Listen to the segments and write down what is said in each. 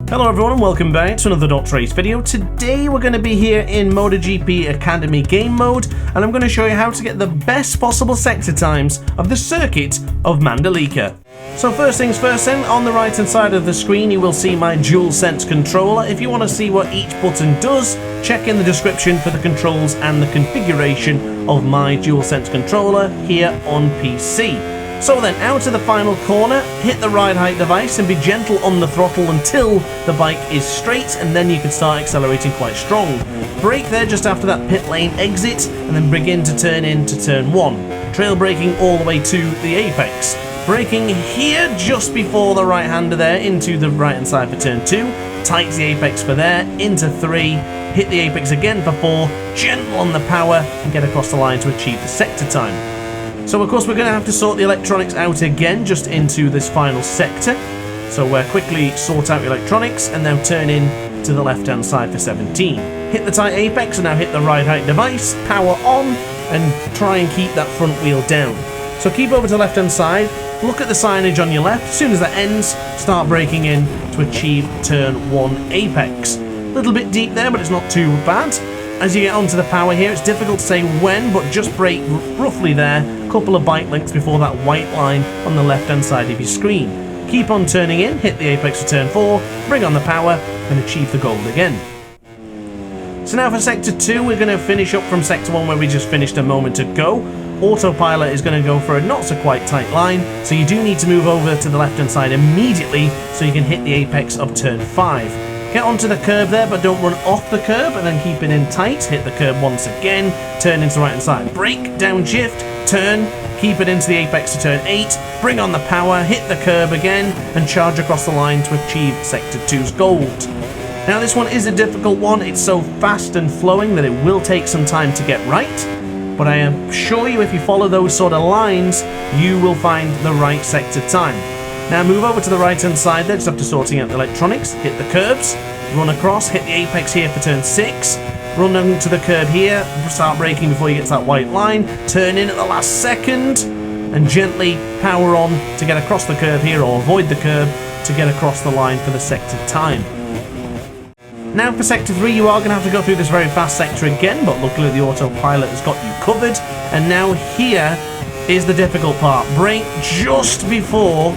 Hello everyone and welcome back to another DrAce video. Today we're going to be here in MotoGP Academy game mode and I'm going to show you how to get the best possible sector times of the circuit of Mandalika. So first things first then, on the right hand side of the screen you will see my DualSense controller. If you want to see what each button does, check in the description for the controls and the configuration of my DualSense controller here on PC. So then, out of the final corner, hit the ride height device and be gentle on the throttle until the bike is straight, and then you can start accelerating quite strong. Brake there just after that pit lane exit, and then begin to turn into turn 1. Trail braking all the way to the apex. Braking here just before the right-hander there into the right-hand side for turn 2. Tight the apex for there, into 3. Hit the apex again for 4. Gentle on the power, and get across the line to achieve the sector time. So of course we're going to have to sort the electronics out again just into this final sector. So we'll quickly sort out electronics and now turn in to the left hand side for 17. Hit the tight apex and now hit the ride height device, power on and try and keep that front wheel down. So keep over to the left hand side, look at the signage on your left, as soon as that ends start braking in to achieve turn 1 apex. A little bit deep there but it's not too bad. As you get onto the power here, it's difficult to say when, but just brake roughly there, a couple of bike lengths before that white line on the left-hand side of your screen. Keep on turning in, hit the apex for turn 4, bring on the power, and achieve the gold again. So now for Sector 2, we're going to finish up from Sector 1 where we just finished a moment ago. Autopilot is going to go for a not-so-quite tight line, so you do need to move over to the left-hand side immediately so you can hit the apex of turn 5. Get onto the curb there, but don't run off the curb, and then keep it in tight. Hit the curb once again, turn into the right hand side. Brake, downshift, turn, keep it into the apex to turn 8, bring on the power, hit the curb again, and charge across the line to achieve Sector 2's gold. Now this one is a difficult one. It's so fast and flowing that it will take some time to get right, but I assure you if you follow those sort of lines, you will find the right sector time. Now move over to the right hand side there, just after sorting out the electronics, hit the curbs, run across, hit the apex here for turn 6, run onto the curb here, start braking before you get to that white line, turn in at the last second, and gently power on to get across the curb here, or avoid the curb to get across the line for the sector time. Now for Sector 3 you are going to have to go through this very fast sector again, but luckily the autopilot has got you covered, and now here is the difficult part. Brake just before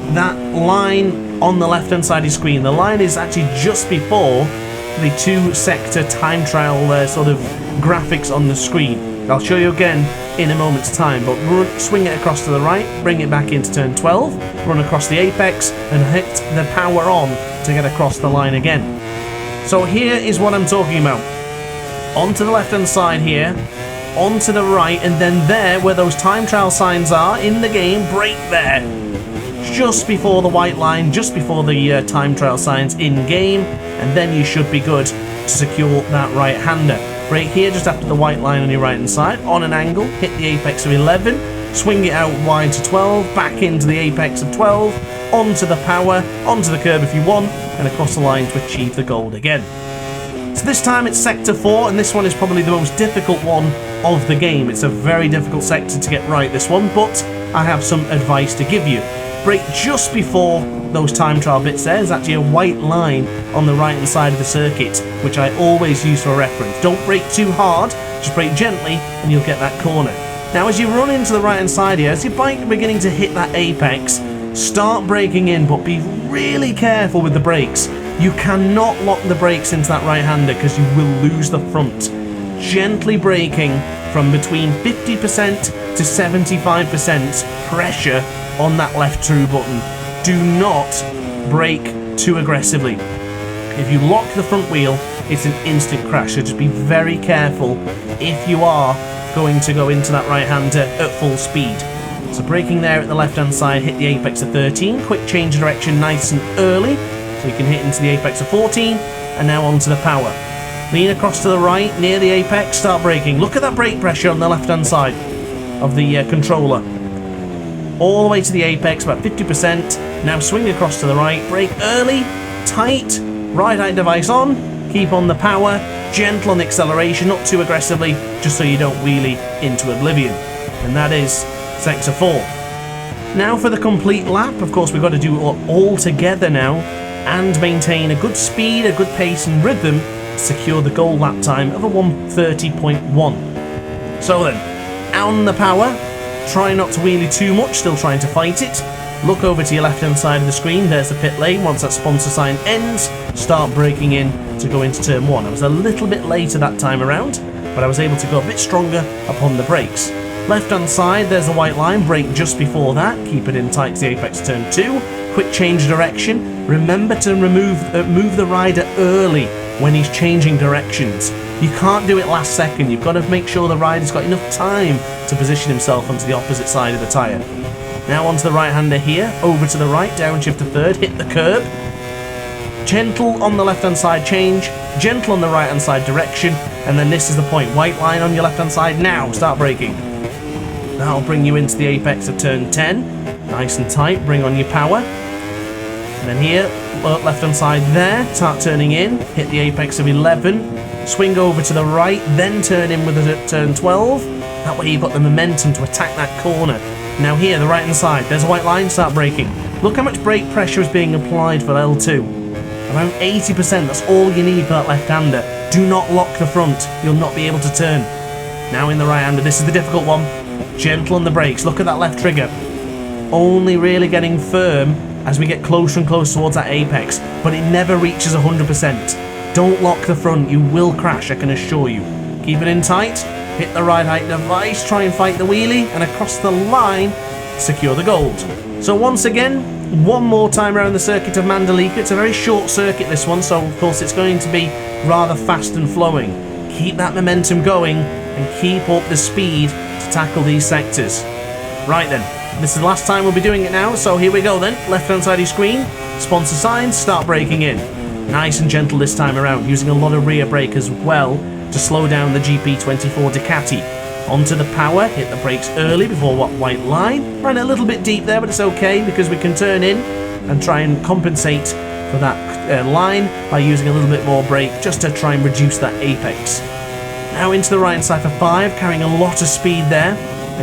that line on the left hand side of your screen. The line is actually just before the 2 sector time trial sort of graphics on the screen. I'll show you again in a moment's time, but swing it across to the right, bring it back into turn 12, run across the apex and hit the power on to get across the line again. So here is what I'm talking about. Onto the left hand side here, onto the right, and then there where those time trial signs are in the game, brake there. Just before the white line, just before the time trial signs in game, and then you should be good to secure that right hander. Brake here just after the white line on your right hand side, on an angle, hit the apex of 11, swing it out wide to 12, back into the apex of 12, onto the power, onto the curb if you want, and across the line to achieve the gold again. So this time it's Sector 4, and this one is probably the most difficult one of the game. It's a very difficult sector to get right, this one, but I have some advice to give you. Brake just before those time trial bits there. There's actually a white line on the right hand side of the circuit, which I always use for reference. Don't brake too hard, just brake gently and you'll get that corner. Now as you run into the right hand side here, as your bike beginning to hit that apex, start braking in, but be really careful with the brakes. You cannot lock the brakes into that right hander because you will lose the front. Gently braking from between 50% to 75% pressure on that left true button. Do not brake too aggressively. If you lock the front wheel, it's an instant crash, so just be very careful if you are going to go into that right hander at full speed. So braking there at the left hand side, hit the apex of 13, quick change of direction nice and early, so you can hit into the apex of 14, and now onto the power. Lean across to the right, near the apex, start braking. Look at that brake pressure on the left hand side of the controller. All the way to the apex, about 50%. Now swing across to the right, brake early, tight, ride height device on, keep on the power, gentle on the acceleration, not too aggressively, just so you don't wheelie into oblivion. And that is Sector 4. Now for the complete lap, of course we've got to do it all together now, and maintain a good speed, a good pace and rhythm to secure the goal lap time of a 1:30.1. So then, on the power, try not to wheelie too much, still trying to fight it. Look over to your left hand side of the screen, there's the pit lane. Once that sponsor sign ends, start braking in to go into turn 1. I was a little bit later that time around, but I was able to go a bit stronger upon the brakes. Left hand side, there's a white line, brake just before that, keep it in tight to the apex turn 2. Quick change direction, remember to move the rider early when he's changing directions. You can't do it last second, you've got to make sure the rider's got enough time to position himself onto the opposite side of the tyre. Now onto the right hander here, over to the right, downshift to third, hit the curb. Gentle on the left hand side change, gentle on the right hand side direction, and then this is the point, white line on your left hand side now, start braking. That'll bring you into the apex of turn 10, nice and tight, bring on your power. And then here, left hand side there, start turning in, hit the apex of 11, swing over to the right, then turn in with it at turn 12. That way you've got the momentum to attack that corner. Now here, the right hand side, there's a white line, start braking. Look how much brake pressure is being applied for L2. Around 80%, that's all you need for that left hander. Do not lock the front, you'll not be able to turn. Now in the right hander, this is the difficult one. Gentle on the brakes, look at that left trigger. Only really getting firm as we get closer and closer towards that apex, but it never reaches 100%. Don't lock the front, you will crash, I can assure you. Keep it in tight, hit the ride height device, try and fight the wheelie, and across the line, secure the gold. So once again, one more time around the circuit of Mandalika. It's a very short circuit, this one, so of course it's going to be rather fast and flowing. Keep that momentum going and keep up the speed to tackle these sectors. Right then, this is the last time we'll be doing it now, so here we go then. Left hand side of your screen, sponsor signs, start braking in. Nice and gentle this time around, using a lot of rear brake as well to slow down the GP24 Ducati. Onto the power, hit the brakes early before white line. Ran a little bit deep there, but it's okay because we can turn in and try and compensate for that line by using a little bit more brake just to try and reduce that apex. Now into the right hand side for 5, carrying a lot of speed there.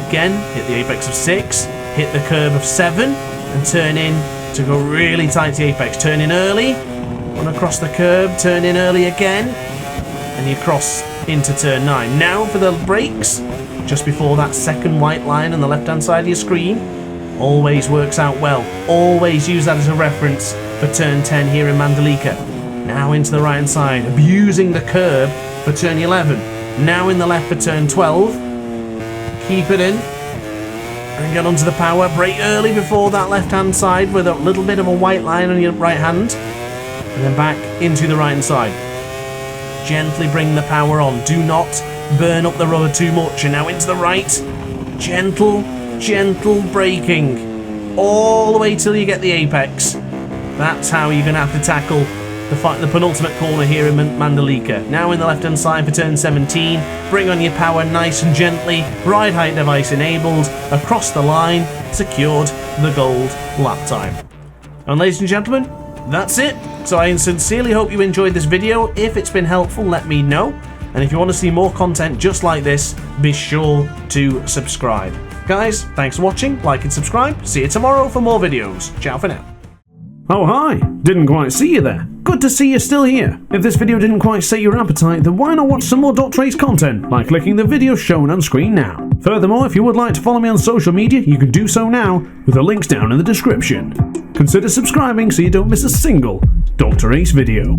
Again, hit the apex of 6, hit the curb of 7, and turn in to go really tight to the apex. Turn in early, run across the curb, turn in early again, and you cross into turn 9. Now for the brakes, just before that second white line on the left hand side of your screen. Always works out well. Always use that as a reference for turn 10 here in Mandalika. Now into the right hand side, abusing the curb for turn 11. Now in the left for turn 12. Keep it in and get onto the power. Brake early before that left hand side with a little bit of a white line on your right hand, and then back into the right hand side. Gently bring the power on, do not burn up the rubber too much. And now into the right, gentle braking all the way till you get the apex. That's how you're going to have to tackle the penultimate corner here in Mandalika. Now in the left hand side for turn 17, bring on your power nice and gently, ride height device enabled, across the line, secured the gold lap time. And ladies and gentlemen, that's it. So I sincerely hope you enjoyed this video. If it's been helpful, let me know. And if you want to see more content just like this, be sure to subscribe. Guys, thanks for watching, like and subscribe. See you tomorrow for more videos. Ciao for now. Oh hi, didn't quite see you there. Good to see you're still here. If this video didn't quite set your appetite, then why not watch some more DrAce content by clicking the video shown on screen now. Furthermore, if you would like to follow me on social media, you can do so now with the links down in the description. Consider subscribing so you don't miss a single DrAce video.